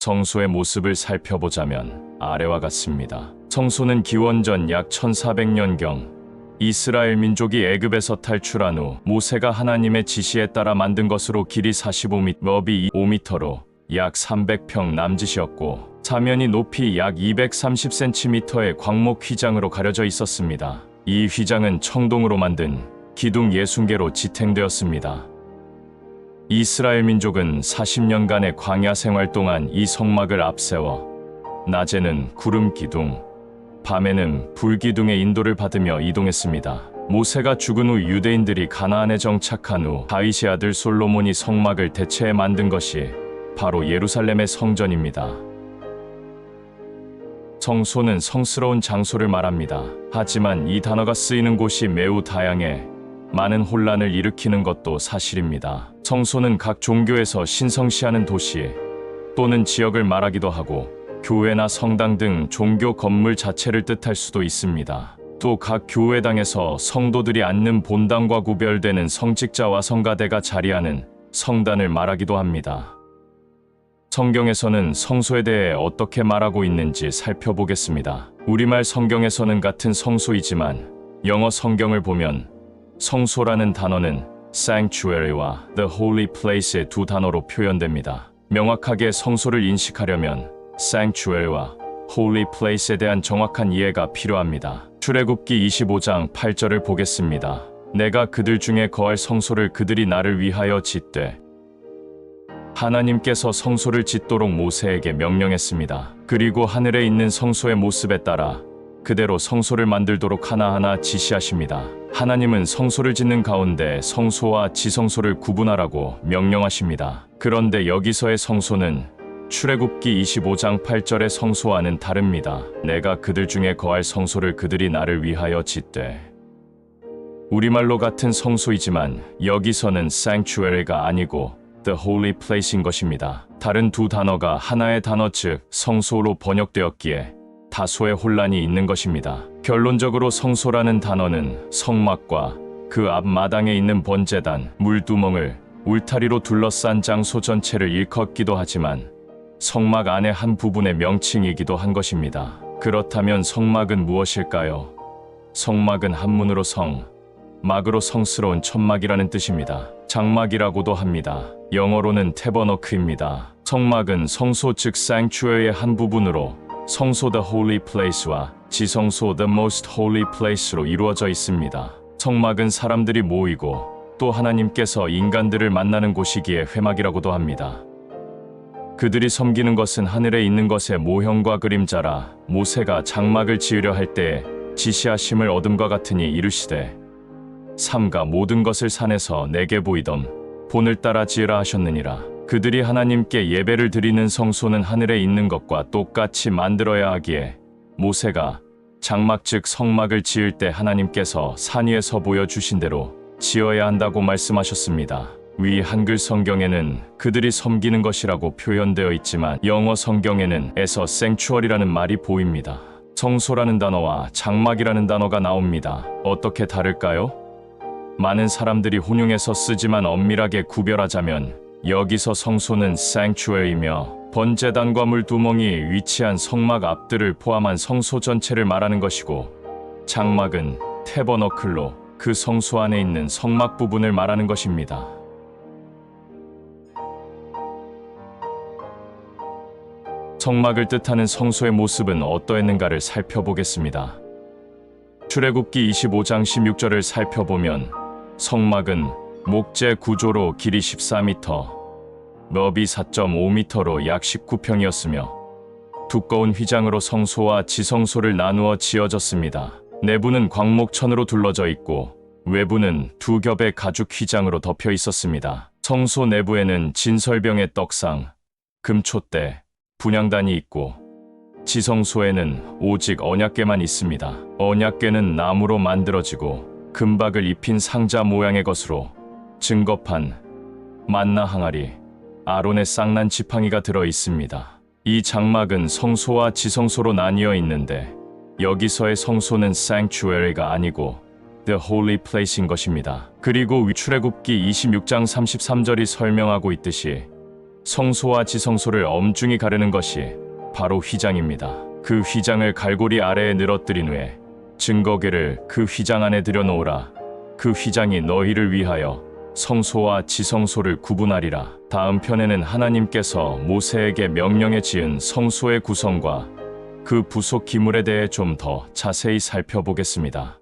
성소의 모습을 살펴보자면 아래와 같습니다. 성소는 기원전 약 1400년경 이스라엘 민족이 애굽에서 탈출한 후 모세가 하나님의 지시에 따라 만든 것으로 길이 45m, 너비 5m로 약 300평 남짓이었고 사면이 높이 약 230cm의 광목 휘장으로 가려져 있었습니다. 이 휘장은 청동으로 만든 기둥 60개로 지탱되었습니다. 이스라엘 민족은 40년간의 광야 생활 동안 이 성막을 앞세워 낮에는 구름 기둥, 밤에는 불기둥의 인도를 받으며 이동했습니다. 모세가 죽은 후 유대인들이 가나안에 정착한 후 다윗의 아들 솔로몬이 성막을 대체해 만든 것이 바로 예루살렘의 성전입니다. 성소는 성스러운 장소를 말합니다. 하지만 이 단어가 쓰이는 곳이 매우 다양해 많은 혼란을 일으키는 것도 사실입니다. 성소는 각 종교에서 신성시하는 도시 또는 지역을 말하기도 하고 교회나 성당 등 종교 건물 자체를 뜻할 수도 있습니다. 또 각 교회당에서 성도들이 앉는 본당과 구별되는 성직자와 성가대가 자리하는 성단을 말하기도 합니다. 성경에서는 성소에 대해 어떻게 말하고 있는지 살펴보겠습니다. 우리말 성경에서는 같은 성소이지만 영어 성경을 보면 성소라는 단어는 sanctuary와 the holy place의 두 단어로 표현됩니다. 명확하게 성소를 인식하려면 sanctuary와 holy place에 대한 정확한 이해가 필요합니다. 출애굽기 25장 8절을 보겠습니다. 내가 그들 중에 거할 성소를 그들이 나를 위하여 짓되 하나님께서 성소를 짓도록 모세에게 명령했습니다. 그리고 하늘에 있는 성소의 모습에 따라 그대로 성소를 만들도록 하나하나 지시하십니다. 하나님은 성소를 짓는 가운데 성소와 지성소를 구분하라고 명령하십니다. 그런데 여기서의 성소는 출애굽기 25장 8절의 성소와는 다릅니다. 내가 그들 중에 거할 성소를 그들이 나를 위하여 짓되. 우리말로 같은 성소이지만 여기서는 sanctuary가 아니고 the holy place인 것입니다. 다른 두 단어가 하나의 단어 즉 성소로 번역되었기에 다소의 혼란이 있는 것입니다. 결론적으로 성소라는 단어는 성막과 그 앞 마당에 있는 번제단, 물두멍을 울타리로 둘러싼 장소 전체를 일컫기도 하지만 성막 안의 한 부분의 명칭이기도 한 것입니다. 그렇다면 성막은 무엇일까요? 성막은 한문으로 성, 막으로 성스러운 천막이라는 뜻입니다. 장막이라고도 합니다. 영어로는 태버너크입니다. 성막은 성소 즉 sanctuary의 한 부분으로 성소 the holy place와 지성소 the most holy place로 이루어져 있습니다. 성막은 사람들이 모이고 또 하나님께서 인간들을 만나는 곳이기에 회막이라고도 합니다. 그들이 섬기는 것은 하늘에 있는 것의 모형과 그림자라 모세가 장막을 지으려 할 때에 지시하심을 얻음과 같으니 이르시되 삼가 모든 것을 산에서 내게 보이던 본을 따라 지으라 하셨느니라. 그들이 하나님께 예배를 드리는 성소는 하늘에 있는 것과 똑같이 만들어야 하기에 모세가 장막 즉 성막을 지을 때 하나님께서 산 위에서 보여주신 대로 지어야 한다고 말씀하셨습니다. 위 한글 성경에는 그들이 섬기는 것이라고 표현되어 있지만 영어 성경에는 에서 sanctuary라는 말이 보입니다. 성소라는 단어와 장막이라는 단어가 나옵니다. 어떻게 다를까요? 많은 사람들이 혼용해서 쓰지만 엄밀하게 구별하자면 여기서 성소는 sanctuary이며 번제단과 물두멍이 위치한 성막 앞들을 포함한 성소 전체를 말하는 것이고 장막은 태버너클로 그 성소 안에 있는 성막 부분을 말하는 것입니다. 성막을 뜻하는 성소의 모습은 어떠했는가를 살펴보겠습니다. 출애굽기 25장 16절을 살펴보면 성막은 목재 구조로 길이 14m, 너비 4.5m로 약 19평이었으며 두꺼운 휘장으로 성소와 지성소를 나누어 지어졌습니다. 내부는 광목천으로 둘러져 있고 외부는 두 겹의 가죽 휘장으로 덮여 있었습니다. 성소 내부에는 진설병의 떡상, 금촛대, 분향단이 있고 지성소에는 오직 언약궤만 있습니다. 언약궤는 나무로 만들어지고 금박을 입힌 상자 모양의 것으로 증거판, 만나 항아리, 아론의 쌍난 지팡이가 들어 있습니다. 이 장막은 성소와 지성소로 나뉘어 있는데 여기서의 성소는 sanctuary가 아니고 the holy place인 것입니다. 그리고 출애굽기 26장 33절이 설명하고 있듯이 성소와 지성소를 엄중히 가르는 것이 바로 휘장입니다. 그 휘장을 갈고리 아래에 늘어뜨린 후에 증거궤를 그 휘장 안에 들여놓으라. 그 휘장이 너희를 위하여 성소와 지성소를 구분하리라. 다음 편에는 하나님께서 모세에게 명령해 지은 성소의 구성과 그 부속 기물에 대해 좀 더 자세히 살펴보겠습니다.